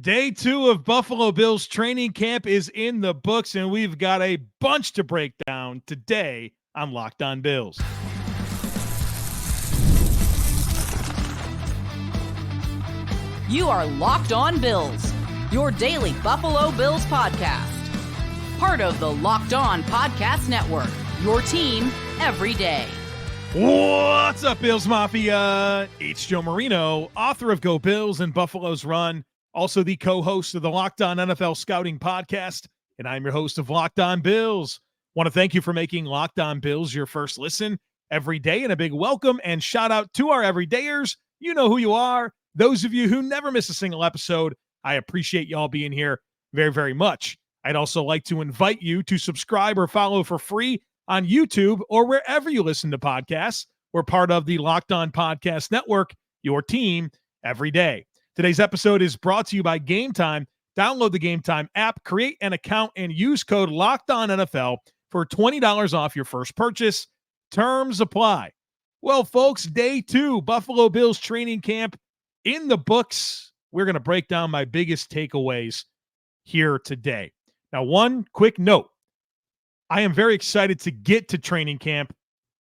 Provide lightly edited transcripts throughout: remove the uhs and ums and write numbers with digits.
Day 2 of Buffalo Bills training camp is in the books, and we've got a bunch to break down today on Locked On Bills. You are Locked On Bills, your daily Buffalo Bills podcast. Part of the Locked On Podcast Network, your team every day. What's up, Bills Mafia? It's Joe Marino, author of Go Bills and Buffalo's Run, also the co-host of the Locked On NFL Scouting Podcast, and I'm your host of Locked On Bills. Want to thank you for making Locked On Bills your first listen every day, and a big welcome and shout out to our everydayers. You know who you are. Those of you who never miss a single episode, I appreciate y'all being here very, very much. I'd also like to invite you to subscribe or follow for free on YouTube or wherever you listen to podcasts. We're part of the Locked On Podcast Network, your team every day. Today's episode is brought to you by Game Time. Download the Game Time app, create an account, and use code LOCKEDONNFL for $20 off your first purchase. Terms apply. Well, folks, day 2, Buffalo Bills training camp in the books. We're going to break down my biggest takeaways here today. Now, one quick note. I am very excited to get to training camp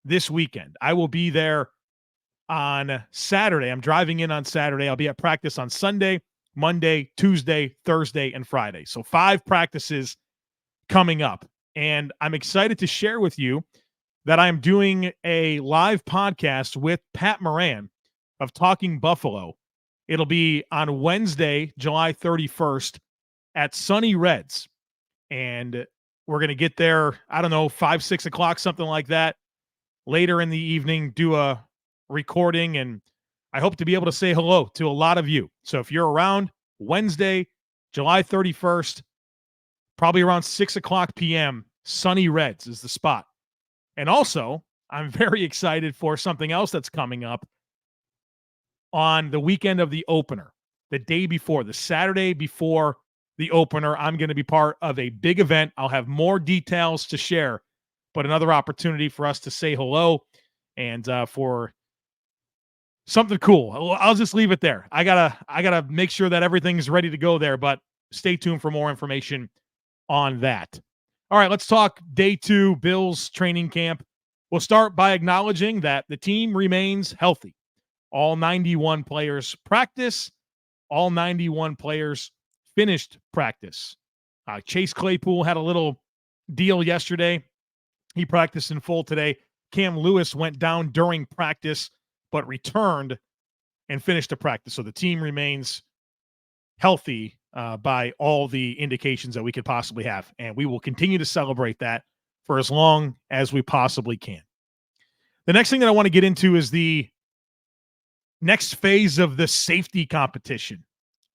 this weekend. I will be there on Saturday. I'm driving in on Saturday. I'll be at practice on Sunday, Monday, Tuesday, Thursday, and Friday. So 5 practices coming up. And I'm excited to share with you that I'm doing a live podcast with Pat Moran of Talking Buffalo. It'll be on Wednesday, July 31st at Sunny Reds. And we're going to get there, 5, 6 o'clock, something like that, later in the evening, do a recording, and I hope to be able to say hello to a lot of you. So if you're around, Wednesday, July 31st, probably around 6 o'clock p.m., Sunny Reds is the spot. And also, I'm very excited for something else that's coming up on the weekend of the opener, the day before, the Saturday before the opener. I'm going to be part of a big event. I'll have more details to share, but another opportunity for us to say hello and for something cool. I'll just leave it there. I gotta make sure that everything's ready to go there, but stay tuned for more information on that. All right, let's talk day 2 Bills training camp. We'll start by acknowledging that the team remains healthy. All 91 players practice. All 91 players finished practice. Chase Claypool had a little deal yesterday. He practiced in full today. Cam Lewis went down during practice, but returned and finished the practice. So the team remains healthy by all the indications that we could possibly have. And we will continue to celebrate that for as long as we possibly can. The next thing that I want to get into is the next phase of the safety competition.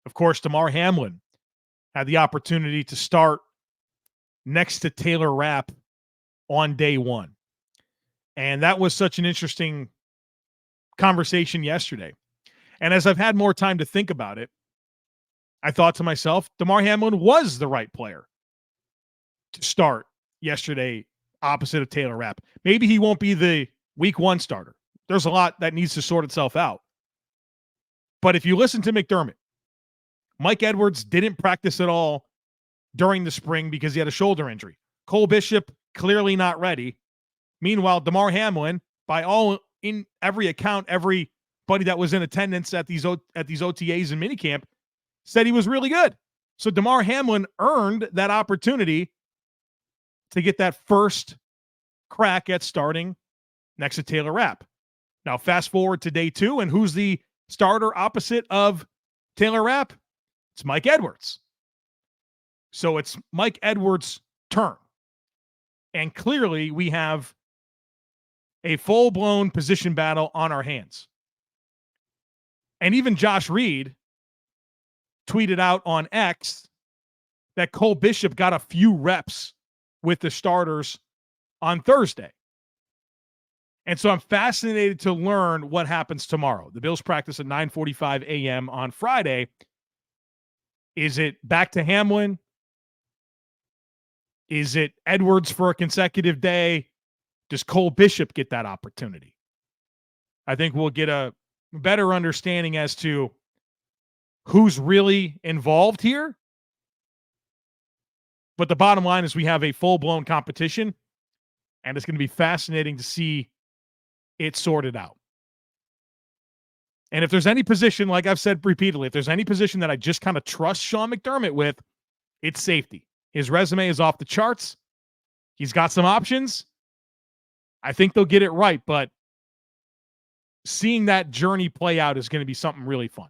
Of course, Damar Hamlin had the opportunity to start next to Taylor Rapp on day 1. And that was such an interesting conversation yesterday. And as I've had more time to think about it, I thought to myself, Damar Hamlin was the right player to start yesterday opposite of Taylor Rapp. Maybe he won't be the week 1 starter. There's a lot that needs to sort itself out. But if you listen to McDermott, Mike Edwards didn't practice at all during the spring because he had a shoulder injury. Cole Bishop, clearly not ready. Meanwhile, Damar Hamlin, by all in every account, everybody that was in attendance at these OTAs and minicamp said he was really good. So Damar Hamlin earned that opportunity to get that first crack at starting next to Taylor Rapp. Now, fast forward to day 2, and who's the starter opposite of Taylor Rapp? It's Mike Edwards. So it's Mike Edwards' turn. And clearly we have a full-blown position battle on our hands. And even Josh Reed tweeted out on X that Cole Bishop got a few reps with the starters on Thursday. And so I'm fascinated to learn what happens tomorrow. The Bills practice at 9:45 a.m. on Friday. Is it back to Hamlin? Is it Edwards for a consecutive day? Does Cole Bishop get that opportunity? I think we'll get a better understanding as to who's really involved here. But the bottom line is we have a full-blown competition, and it's going to be fascinating to see it sorted out. And if there's any position, like I've said repeatedly, if there's any position that I just kind of trust Sean McDermott with, it's safety. His resume is off the charts. He's got some options. I think they'll get it right, but seeing that journey play out is going to be something really fun.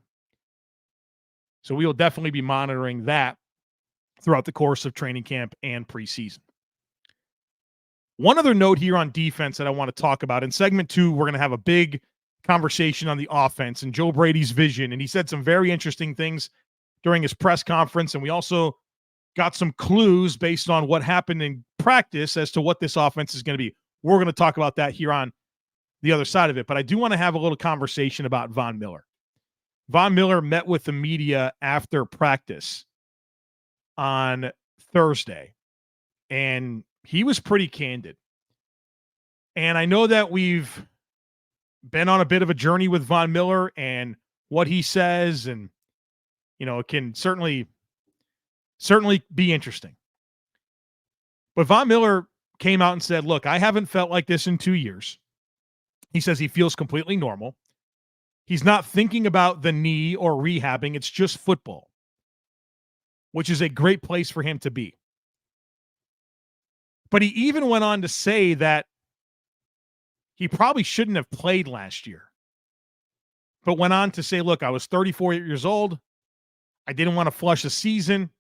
So we will definitely be monitoring that throughout the course of training camp and preseason. One other note here on defense that I want to talk about. In segment 2, we're going to have a big conversation on the offense and Joe Brady's vision. And he said some very interesting things during his press conference. And we also got some clues based on what happened in practice as to what this offense is going to be. We're going to talk about that here on the other side of it. But I do want to have a little conversation about Von Miller. Von Miller met with the media after practice on Thursday, and he was pretty candid. And I know that we've been on a bit of a journey with Von Miller and what he says, and, you know, it can certainly be interesting. But Von Miller came out and said, look, I haven't felt like this in 2 years. He says he feels completely normal. He's not thinking about the knee or rehabbing. It's just football, which is a great place for him to be. But he even went on to say that he probably shouldn't have played last year, but went on to say, look, I was 34 years old. I didn't want to flush a season.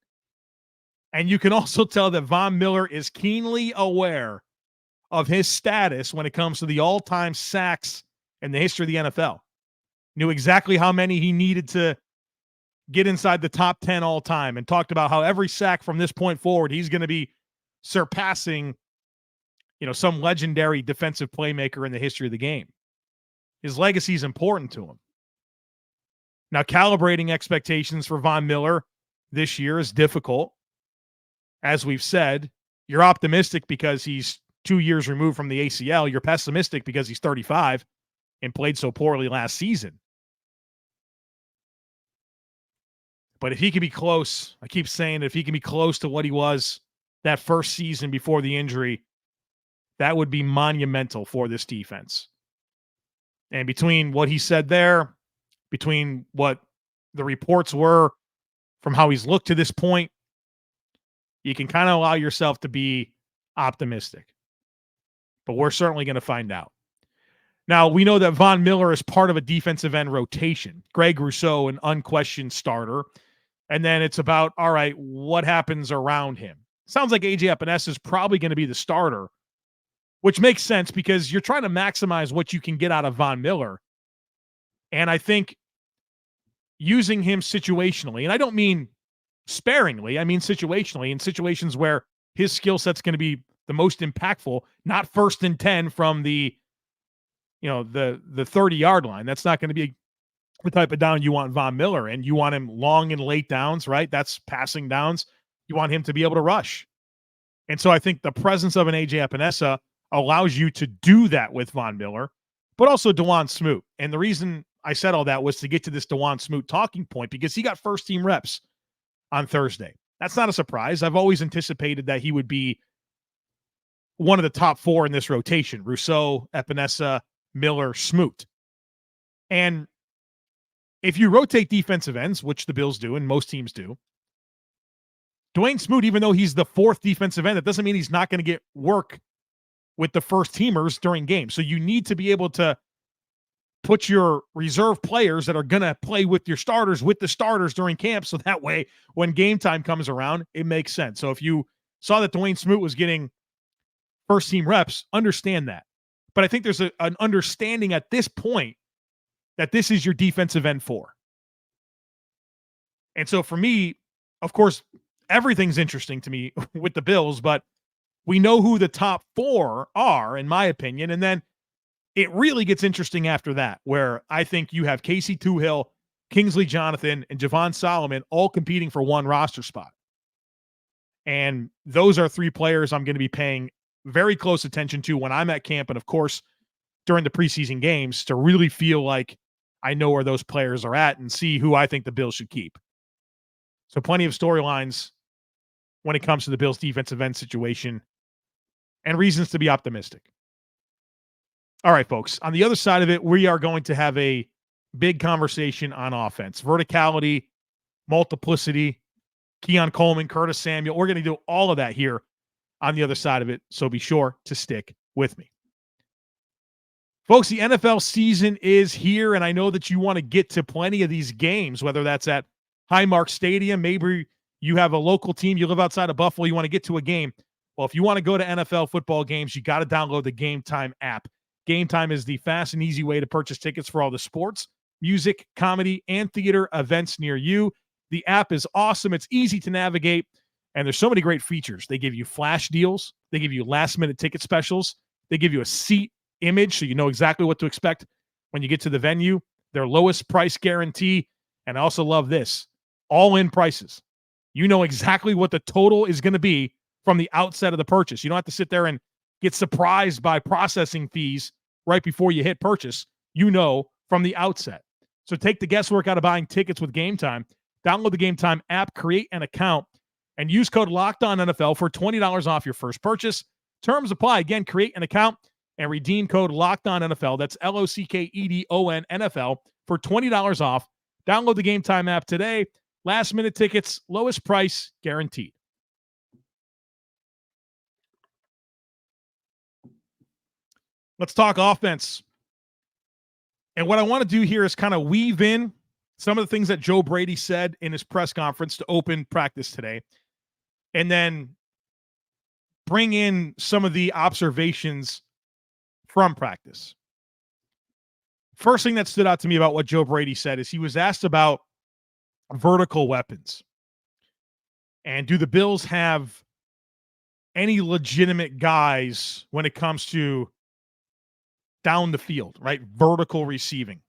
And you can also tell that Von Miller is keenly aware of his status when it comes to the all-time sacks in the history of the NFL. Knew exactly how many he needed to get inside the top 10 all time, and talked about how every sack from this point forward, he's going to be surpassing, you know, some legendary defensive playmaker in the history of the game. His legacy is important to him. Now, calibrating expectations for Von Miller this year is difficult. As we've said, you're optimistic because he's 2 years removed from the ACL. You're pessimistic because he's 35 and played so poorly last season. But if he can be close, I keep saying, if he can be close to what he was that first season before the injury, that would be monumental for this defense. And between what he said there, between what the reports were from how he's looked to this point, you can kind of allow yourself to be optimistic. But we're certainly going to find out. Now, we know that Von Miller is part of a defensive end rotation. Gregory Rousseau, an unquestioned starter. And then it's about, all right, what happens around him? Sounds like A.J. Epinesa is probably going to be the starter, which makes sense because you're trying to maximize what you can get out of Von Miller. And I think using him situationally, and I don't mean sparingly, I mean situationally, in situations where his skill set's going to be the most impactful, not first and 10 from the 30-yard line. That's not going to be the type of down you want Von Miller, and you want him long and late downs, right? That's passing downs. You want him to be able to rush. And so I think the presence of an A.J. Epinesa allows you to do that with Von Miller, but also Dawuane Smoot. And the reason I said all that was to get to this Dawuane Smoot talking point, because he got first-team reps on Thursday. That's not a surprise. I've always anticipated that he would be one of the top 4 in this rotation: Rousseau, Epinesa, Miller, Smoot. And if you rotate defensive ends, which the Bills do and most teams do, Dawuane Smoot, even though he's the 4th defensive end, that doesn't mean he's not going to get work with the first teamers during games. So you need to be able to put your reserve players that are going to play with your starters with the starters during camp, so that way when game time comes around, it makes sense. So if you saw that Dawuane Smoot was getting first-team reps, understand that. But I think there's an understanding at this point that this is your defensive end 4. And so for me, of course, everything's interesting to me with the Bills, but we know who the top 4 are, in my opinion. And then it really gets interesting after that, where I think you have Casey Tuhill, Kingsley Jonathan, and Javon Solomon all competing for one roster spot. And those are 3 players I'm going to be paying very close attention to when I'm at camp, and of course during the preseason games, to really feel like I know where those players are at and see who I think the Bills should keep. So plenty of storylines when it comes to the Bills' defensive end situation and reasons to be optimistic. All right, folks. On the other side of it, we are going to have a big conversation on offense. Verticality, multiplicity, Keon Coleman, Curtis Samuel. We're going to do all of that here on the other side of it, so be sure to stick with me. Folks, the NFL season is here, and I know that you want to get to plenty of these games, whether that's at Highmark Stadium, maybe you have a local team, you live outside of Buffalo, you want to get to a game. Well, if you want to go to NFL football games, you got to download the Game Time app. Game Time is the fast and easy way to purchase tickets for all the sports, music, comedy, and theater events near you. The app is awesome. It's easy to navigate, and there's so many great features. They give you flash deals. They give you last-minute ticket specials. They give you a seat image so you know exactly what to expect when you get to the venue. Their lowest price guarantee, and I also love this, all-in prices. You know exactly what the total is going to be from the outset of the purchase. You don't have to sit there and get surprised by processing fees right before you hit purchase. You know from the outset. So take the guesswork out of buying tickets with Game Time. Download the Game Time app, create an account, and use code LOCKEDONNFL for $20 off your first purchase. Terms apply. Again, create an account and redeem code LOCKEDONNFL. That's LOCKEDON NFL for $20 off. Download the Game Time app today. Last-minute tickets, lowest price guaranteed. Let's talk offense. And what I want to do here is kind of weave in some of the things that Joe Brady said in his press conference to open practice today, and then bring in some of the observations from practice. First thing that stood out to me about what Joe Brady said is he was asked about vertical weapons. And do the Bills have any legitimate guys when it comes to down the field, right? Vertical receiving.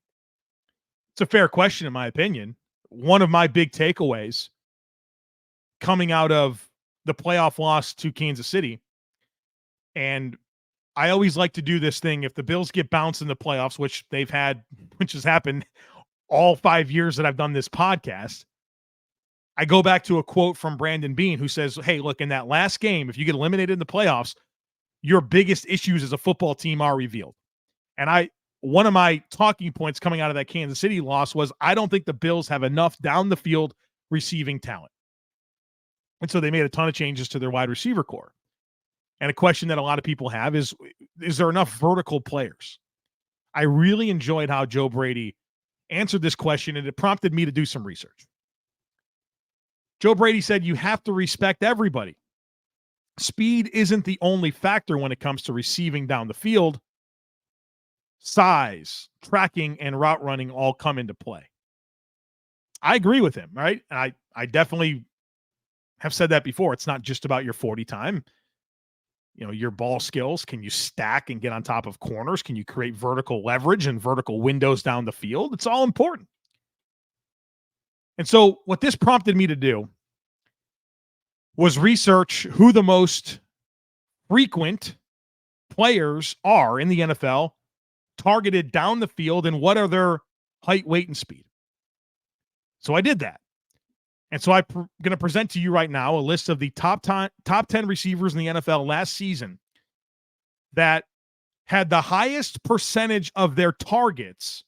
It's a fair question, in my opinion. One of my big takeaways coming out of the playoff loss to Kansas City, and I always like to do this thing. If the Bills get bounced in the playoffs, which has happened all 5 years that I've done this podcast, I go back to a quote from Brandon Beane, who says, hey, look, in that last game, if you get eliminated in the playoffs, your biggest issues as a football team are revealed. And one of my talking points coming out of that Kansas City loss was, I don't think the Bills have enough down the field receiving talent. And so they made a ton of changes to their wide receiver core. And a question that a lot of people have is there enough vertical players? I really enjoyed how Joe Brady answered this question, and it prompted me to do some research. Joe Brady said, you have to respect everybody. Speed isn't the only factor when it comes to receiving down the field. Size, tracking, and route running all come into play. I agree with him, right? And I definitely have said that before. It's not just about your 40 time. You know, your ball skills. Can you stack and get on top of corners? Can you create vertical leverage and vertical windows down the field? It's all important. And so what this prompted me to do was research who the most frequent players are in the NFL targeted down the field and what are their height, weight, and speed. So I did that. And so I'm going to present to you right now a list of the top 10 receivers in the NFL last season that had the highest percentage of their targets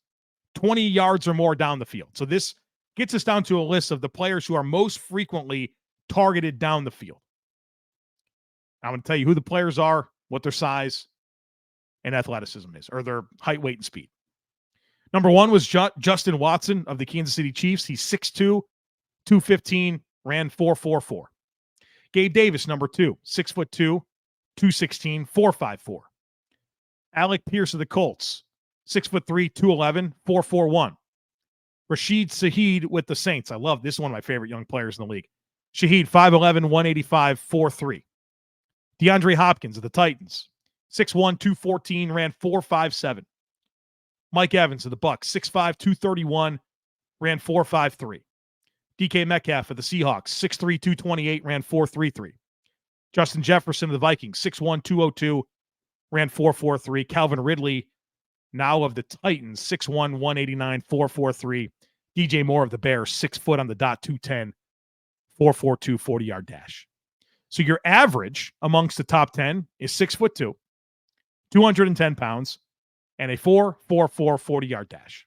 20 yards or more down the field. So this gets us down to a list of the players who are most frequently targeted down the field. I'm going to tell you who the players are, what their size and athleticism is, or their height, weight, and speed. Number one was Justin Watson of the Kansas City Chiefs. He's 6'2", 215, ran 4.44. Gabe Davis, number two, 6'2", 216, 4.54. Alec Pierce of the Colts, 6'3", 211, 4.41. Rashid Shaheed with the Saints. I love this. Is one of my favorite young players in the league. Shaheed, 5'11", 185, 4.3. DeAndre Hopkins of the Titans, 6'1", 214, ran 4.57. Mike Evans of the Bucs, 6'5", 231, ran 4.53. DK Metcalf of the Seahawks, 6'3", 228, ran 4.33. Justin Jefferson of the Vikings, 6'1", 202, ran 4.43. Calvin Ridley now of the Titans, 6'1", 189, 4.43. DJ Moore of the Bears, 6 foot on the dot, 210, 4.42 40-yard dash. So your average amongst the top 10 is 6'2", 210 pounds, and a 4.44 40-yard dash.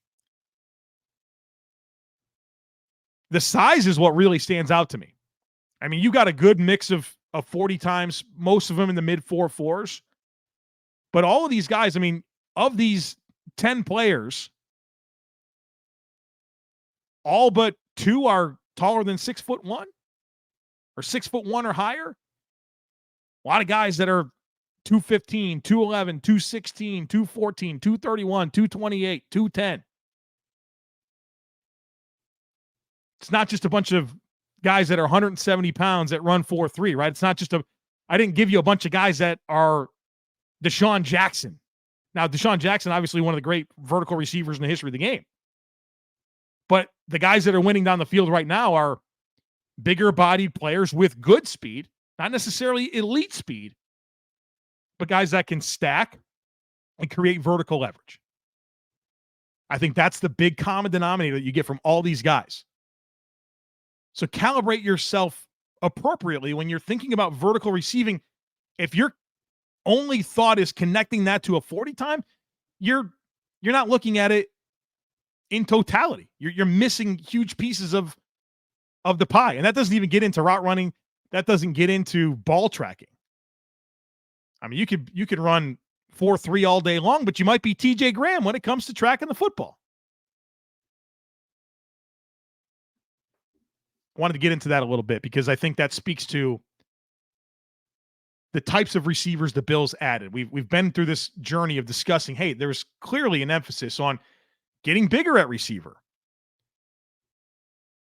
The size is what really stands out to me. I mean, you got a good mix of 40 times, most of them in the mid 4.4s. But all of these guys, I mean, of these 10 players, all but 2 are taller than 6'1" or 6'1" or higher. A lot of guys that are 215, 211, 216, 214, 231, 228, 210. It's not just a bunch of guys that are 170 pounds that run 4.3, right? It's not just I didn't give you a bunch of guys that are Deshaun Jackson. Now, Deshaun Jackson, obviously one of the great vertical receivers in the history of the game. But the guys that are winning down the field right now are bigger bodied players with good speed, not necessarily elite speed, but guys that can stack and create vertical leverage. I think that's the big common denominator that you get from all these guys. So calibrate yourself appropriately when you're thinking about vertical receiving. If your only thought is connecting that to a 40 time, you're not looking at it in totality. You're missing huge pieces of the pie. And that doesn't even get into route running. That doesn't get into ball tracking. I mean, you could run 4.3 all day long, but you might be TJ Graham when it comes to tracking the football. I wanted to get into that a little bit because I think that speaks to the types of receivers the Bills added. We've been through this journey of discussing, hey, there's clearly an emphasis on getting bigger at receiver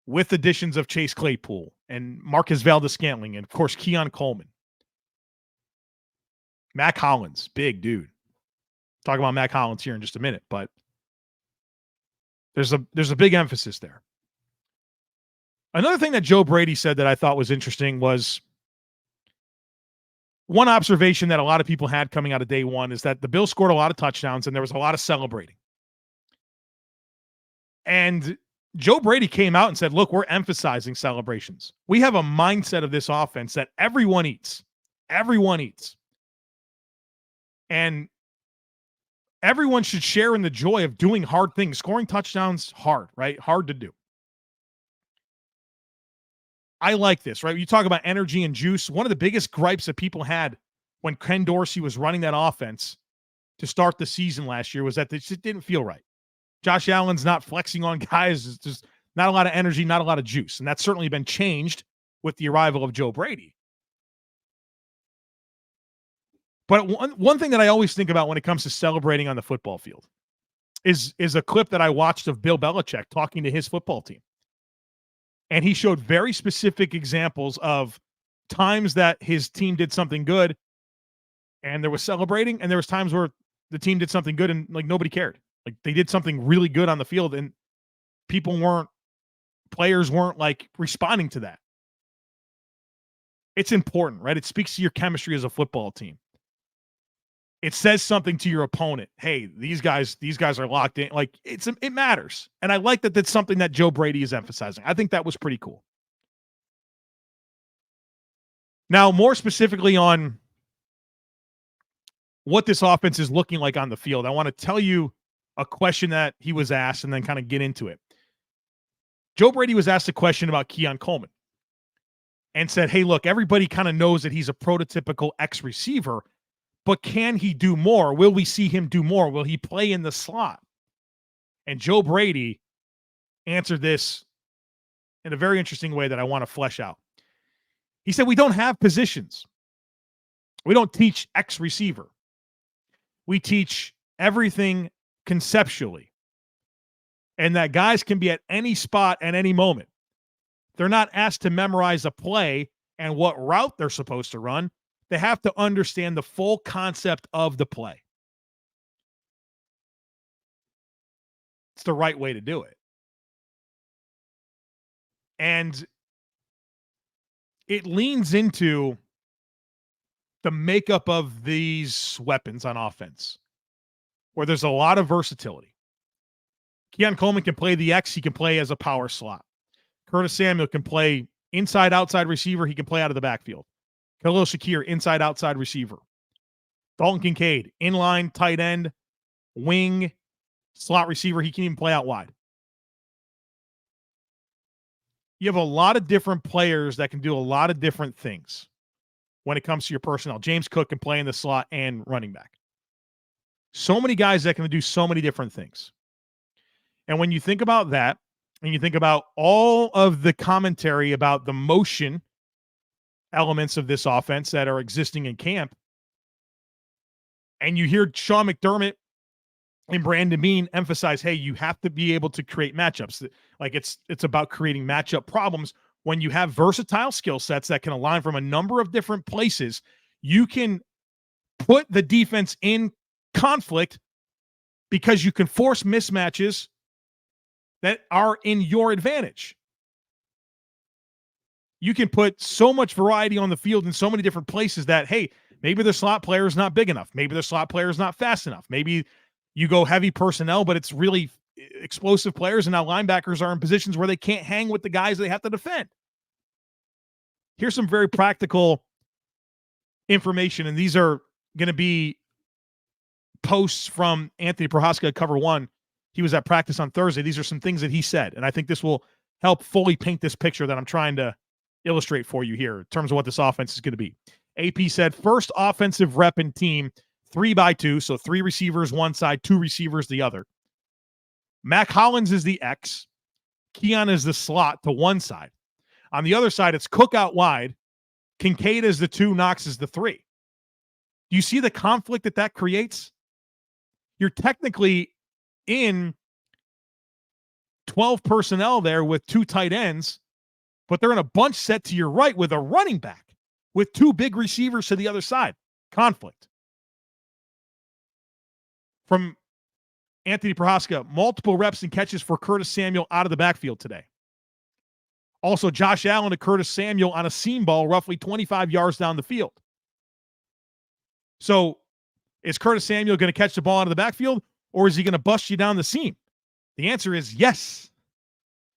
with additions of Chase Claypool and Marcus Valdes-Scantling and, of course, Keon Coleman. Mack Hollins, big dude. Talk about Mack Hollins here in just a minute, but there's a big emphasis there. Another thing that Joe Brady said that I thought was interesting was one observation that a lot of people had coming out of day one is that the Bills scored a lot of touchdowns and there was a lot of celebrating. And Joe Brady came out and said, look, we're emphasizing celebrations. We have a mindset of this offense that everyone eats. Everyone eats. And everyone should share in the joy of doing hard things. Scoring touchdowns, hard, right? Hard to do. I like this, right? You talk about energy and juice. One of the biggest gripes that people had when Ken Dorsey was running that offense to start the season last year was that it just didn't feel right. Josh Allen's not flexing on guys. It's just not a lot of energy, not a lot of juice. And that's certainly been changed with the arrival of Joe Brady. But one thing that I always think about when it comes to celebrating on the football field is a clip that I watched of Bill Belichick talking to his football team. And he showed very specific examples of times that his team did something good and there was celebrating, and there was times where the team did something good and like nobody cared. Like they did something really good on the field and players weren't like responding to that. It's important, right? It speaks to your chemistry as a football team. It says something to your opponent. Hey, these guys are locked in. Like it matters. And I like that that's something that Joe Brady is emphasizing. I think that was pretty cool. Now, more specifically on what this offense is looking like on the field, I want to tell you a question that he was asked and then kind of get into it. Joe Brady was asked a question about Keon Coleman and said, hey, look, everybody kind of knows that he's a prototypical X-receiver, but can he do more? Will we see him do more? Will he play in the slot? And Joe Brady answered this in a very interesting way that I want to flesh out. He said, we don't have positions. We don't teach X receiver. We teach everything conceptually. And that guys can be at any spot at any moment. They're not asked to memorize a play and what route they're supposed to run. They have to understand the full concept of the play. It's the right way to do it. And it leans into the makeup of these weapons on offense. where there's a lot of versatility. Keon Coleman can play the X. He can play as a power slot. Curtis Samuel can play inside, outside receiver. He can play out of the backfield. Khalil Shakir, inside, outside receiver. Dalton Kincaid, inline, tight end, wing, slot receiver. He can even play out wide. You have a lot of different players that can do a lot of different things when it comes to your personnel. James Cook can play in the slot and running back. So many guys that can do so many different things. And when you think about that, and you think about all of the commentary about the motion elements of this offense that are existing in camp, and you hear Sean McDermott and Brandon Beane emphasize, hey, you have to be able to create matchups. Like it's about creating matchup problems. When you have versatile skill sets that can align from a number of different places, you can put the defense in conflict because you can force mismatches that are in your advantage. You can put so much variety on the field in so many different places that, hey, maybe the slot player is not big enough. Maybe the slot player is not fast enough. Maybe you go heavy personnel, but it's really explosive players, and now linebackers are in positions where they can't hang with the guys they have to defend. Here's some very practical information, and these are going to be posts from Anthony Prohaska at Cover One. He was at practice on Thursday. These are some things that he said, and I think this will help fully paint this picture that I'm trying to illustrate for you here in terms of what this offense is going to be. AP said, first offensive rep and team, 3-by-2, so 3 receivers one side, 2 receivers the other. Mack Hollins is the X. Keon is the slot to one side. On the other side, it's Cook out wide. Kincaid is the 2, Knox is the 3. Do you see the conflict that creates? You're technically in 12 personnel there with 2 tight ends, but they're in a bunch set to your right with a running back with 2 big receivers to the other side. Conflict. From Anthony Prohaska, multiple reps and catches for Curtis Samuel out of the backfield today. Also, Josh Allen to Curtis Samuel on a seam ball roughly 25 yards down the field. So is Curtis Samuel going to catch the ball out of the backfield, or is he going to bust you down the seam? The answer is yes.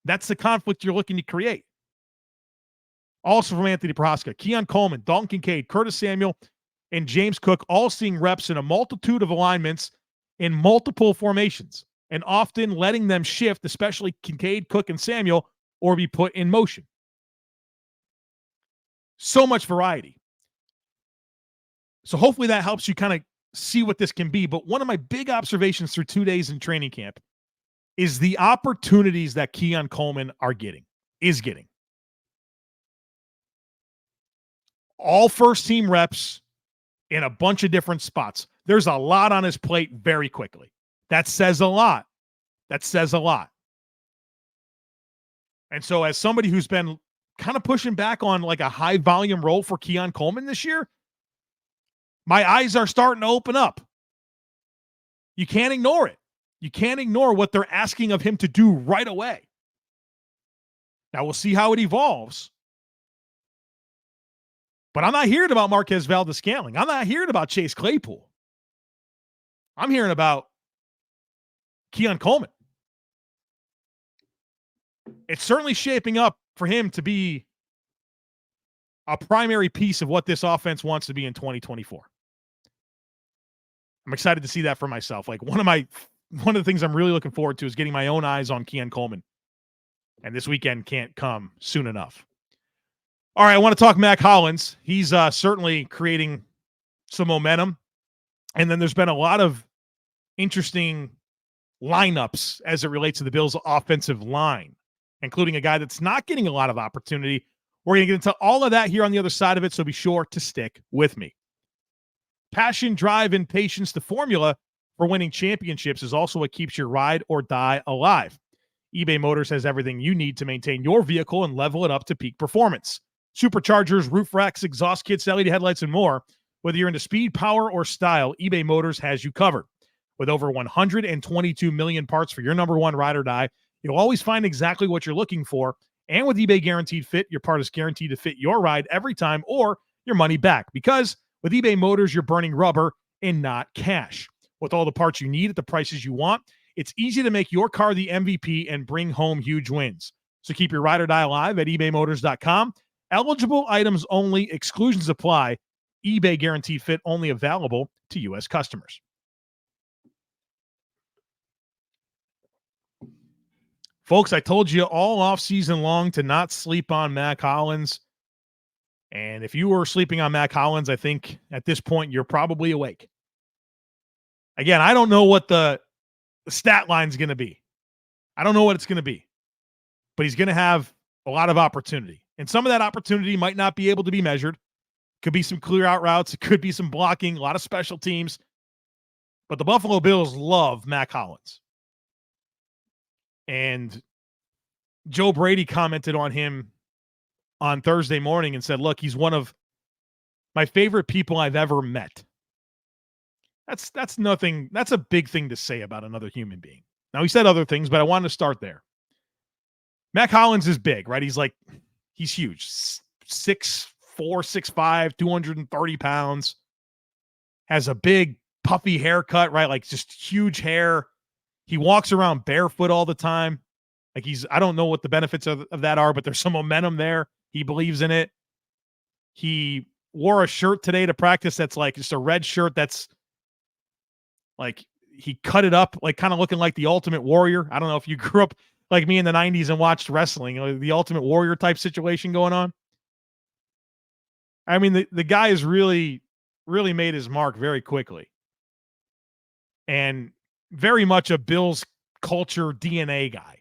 That's the conflict you're looking to create. Also from Anthony Prohaska, Keon Coleman, Dalton Kincaid, Curtis Samuel, and James Cook all seeing reps in a multitude of alignments in multiple formations, and often letting them shift, especially Kincaid, Cook, and Samuel, or be put in motion. So much variety. So hopefully that helps you kind of see what this can be. But one of my big observations through 2 days in training camp is the opportunities that Keon Coleman is getting. All first-team reps in a bunch of different spots. There's a lot on his plate very quickly. That says a lot. And so as somebody who's been kind of pushing back on like a high-volume role for Keon Coleman this year, my eyes are starting to open up. You can't ignore it. You can't ignore what they're asking of him to do right away. Now, we'll see how it evolves. But I'm not hearing about Marquez Valdes-Scantling. I'm not hearing about Chase Claypool. I'm hearing about Keon Coleman. It's certainly shaping up for him to be a primary piece of what this offense wants to be in 2024. I'm excited to see that for myself. Like one of the things I'm really looking forward to is getting my own eyes on Keon Coleman. And this weekend can't come soon enough. All right, I want to talk Mack Hollins. He's certainly creating some momentum. And then there's been a lot of interesting lineups as it relates to the Bills' offensive line, including a guy that's not getting a lot of opportunity. We're going to get into all of that here on the other side of it, so be sure to stick with me. Passion, drive, and patience, the formula for winning championships, is also what keeps your ride or die alive. eBay Motors has everything you need to maintain your vehicle and level it up to peak performance. Superchargers, roof racks, exhaust kits, LED headlights, and more. Whether you're into speed, power, or style, eBay Motors has you covered. With over 122 million parts for your number one ride or die, you'll always find exactly what you're looking for. And with eBay Guaranteed Fit, your part is guaranteed to fit your ride every time or your money back. Because with eBay Motors, you're burning rubber and not cash. With all the parts you need at the prices you want, it's easy to make your car the MVP and bring home huge wins. So keep your ride or die alive at ebaymotors.com. Eligible items only. Exclusions apply. eBay guaranteed fit only available to U.S. customers. Folks, I told you all offseason long to not sleep on Mack Hollins. And if you were sleeping on Mack Hollins, I think at this point you're probably awake. Again, I don't know what the stat line is going to be. I don't know what it's going to be. But he's going to have a lot of opportunity. And some of that opportunity might not be able to be measured. Could be some clear out routes. It could be some blocking, a lot of special teams. But the Buffalo Bills love Mack Hollins. And Joe Brady commented on him on Thursday morning and said, look, he's one of my favorite people I've ever met. That's nothing. That's a big thing to say about another human being. Now, he said other things, but I wanted to start there. Mack Hollins is big, right? He's huge. 6'4", 6'5", 230 pounds. Has a big puffy haircut, right? Like just huge hair. He walks around barefoot all the time. Like I don't know what the benefits of that are, but there's some momentum there. He believes in it. He wore a shirt today to practice that's like just a red shirt that's like he cut it up, like kind of looking like the Ultimate Warrior. I don't know if you grew up like me in the 90s and watched wrestling, like the Ultimate Warrior type situation going on. I mean, the guy has really, really made his mark very quickly. And very much a Bills culture DNA guy.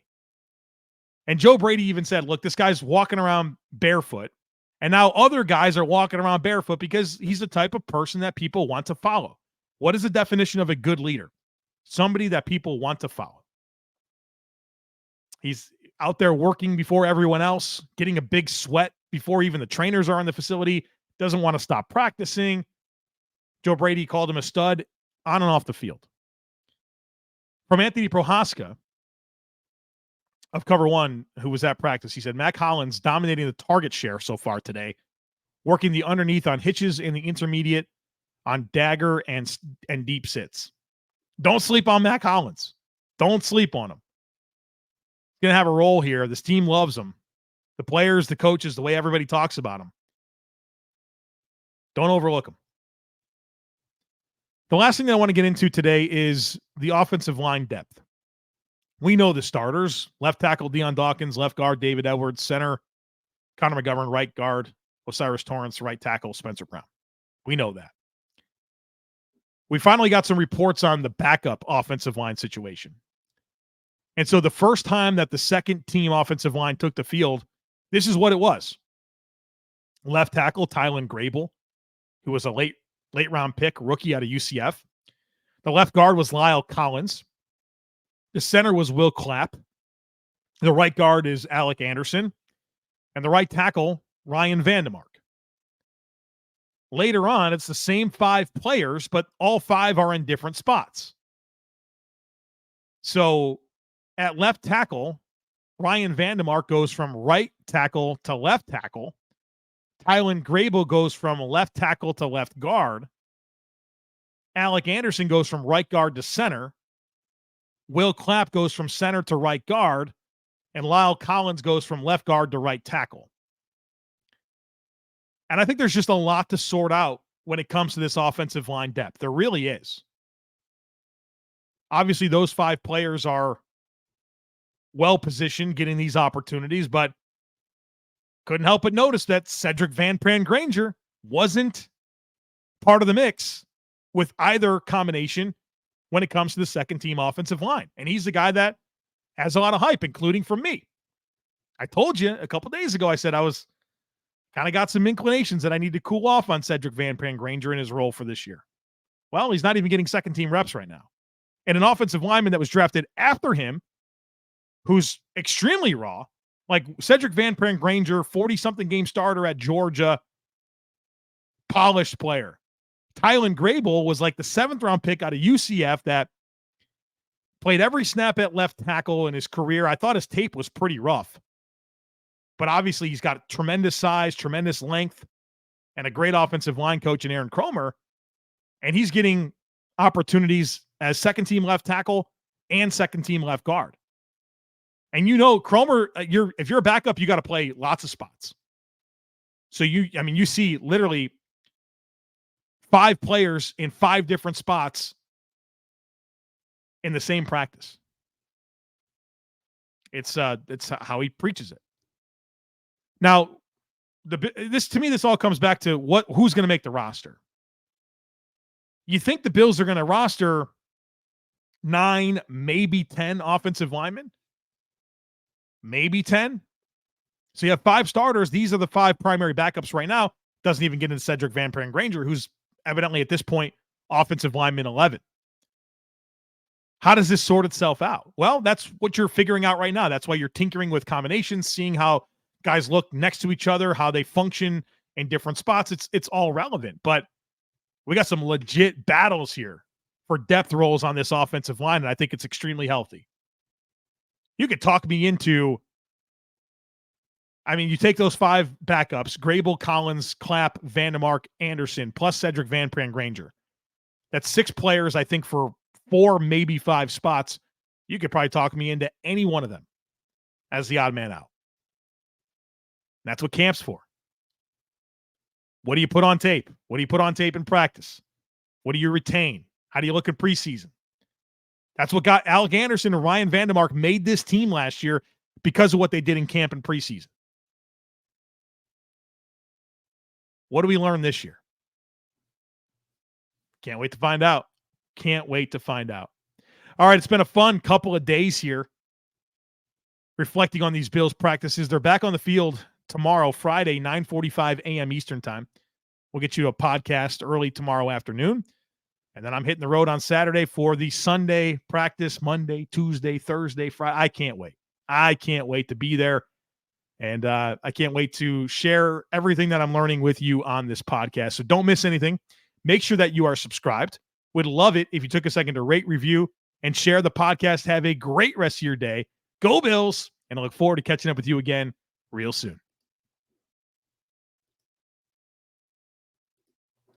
And Joe Brady even said, look, this guy's walking around barefoot. And now other guys are walking around barefoot because he's the type of person that people want to follow. What is the definition of a good leader? Somebody that people want to follow. He's out there working before everyone else, getting a big sweat before even the trainers are in the facility, doesn't want to stop practicing. Joe Brady called him a stud on and off the field. From Anthony Prohaska of Cover One, who was at practice, he said, Mack Hollins dominating the target share so far today, working the underneath on hitches in the intermediate, on dagger and deep sits. Don't sleep on Mack Hollins. Don't sleep on him. He's going to have a role here. This team loves him. The players, the coaches, the way everybody talks about him. Don't overlook him. The last thing that I want to get into today is the offensive line depth. We know the starters. Left tackle Deion Dawkins, left guard David Edwards, center Connor McGovern, right guard Osiris Torrance, right tackle Spencer Brown. We know that. We finally got some reports on the backup offensive line situation. And so the first time that the second team offensive line took the field, this is what it was. Left tackle Tylan Grable, who was a late round pick, rookie out of UCF. The left guard was Lyle Collins. The center was Will Clapp. The right guard is Alec Anderson. And the right tackle, Ryan Vandemark. Later on, it's the same 5 players, but all 5 are in different spots. So at left tackle, Ryan Vandemark goes from right tackle to left tackle. Tylan Grable goes from left tackle to left guard. Alec Anderson goes from right guard to center. Will Clapp goes from center to right guard. And Lyle Collins goes from left guard to right tackle. And I think there's just a lot to sort out when it comes to this offensive line depth. There really is. Obviously, those 5 players are well-positioned getting these opportunities, but couldn't help but notice that Cedric Van Pran Granger wasn't part of the mix with either combination when it comes to the second-team offensive line. And he's the guy that has a lot of hype, including from me. I told you a couple days ago, I said I was kind of got some inclinations that I need to cool off on Cedric Van Pran Granger in his role for this year. Well, he's not even getting second-team reps right now. And an offensive lineman that was drafted after him, who's extremely raw, like Cedric Van Pran Granger, 40-something game starter at Georgia, polished player. Tylan Grable was like the 7th-round pick out of UCF that played every snap at left tackle in his career. I thought his tape was pretty rough. But obviously, he's got tremendous size, tremendous length, and a great offensive line coach in Aaron Kromer. And he's getting opportunities as second-team left tackle and second-team left guard. And you know, Cromer, if you're a backup, you got to play lots of spots. So you see literally 5 players in 5 different spots in the same practice. It's how he preaches it. Now, this all comes back to who's going to make the roster. You think the Bills are going to roster 9, maybe 10 offensive linemen? Maybe 10? So you have 5 starters. These are the 5 primary backups right now. Doesn't even get into Cedric Van Pran-Granger, who's evidently at this point offensive lineman 11. How does this sort itself out? Well, that's what you're figuring out right now. That's why you're tinkering with combinations, seeing how guys look next to each other, how they function in different spots. It's all relevant, but we got some legit battles here for depth roles on this offensive line, and I think it's extremely healthy. You could talk me into, you take those 5 backups, Grable, Collins, Clapp, Vandermark, Anderson, plus Cedric Van Pran-Granger. That's 6 players, I think, for 4, maybe 5 spots. You could probably talk me into any one of them as the odd man out. That's what camp's for. What do you put on tape? What do you put on tape in practice? What do you retain? How do you look in preseason? That's what got Alec Anderson and Ryan Vandermark made this team last year because of what they did in camp and preseason. What do we learn this year? Can't wait to find out. Can't wait to find out. All right, it's been a fun couple of days here reflecting on these Bills practices. They're back on the field tomorrow, Friday, 9:45 a.m. Eastern time. We'll get you a podcast early tomorrow afternoon. And then I'm hitting the road on Saturday for the Sunday practice, Monday, Tuesday, Thursday, Friday. I can't wait. I can't wait to be there. And I can't wait to share everything that I'm learning with you on this podcast. So don't miss anything. Make sure that you are subscribed. Would love it if you took a second to rate, review, and share the podcast. Have a great rest of your day. Go Bills. And I look forward to catching up with you again real soon.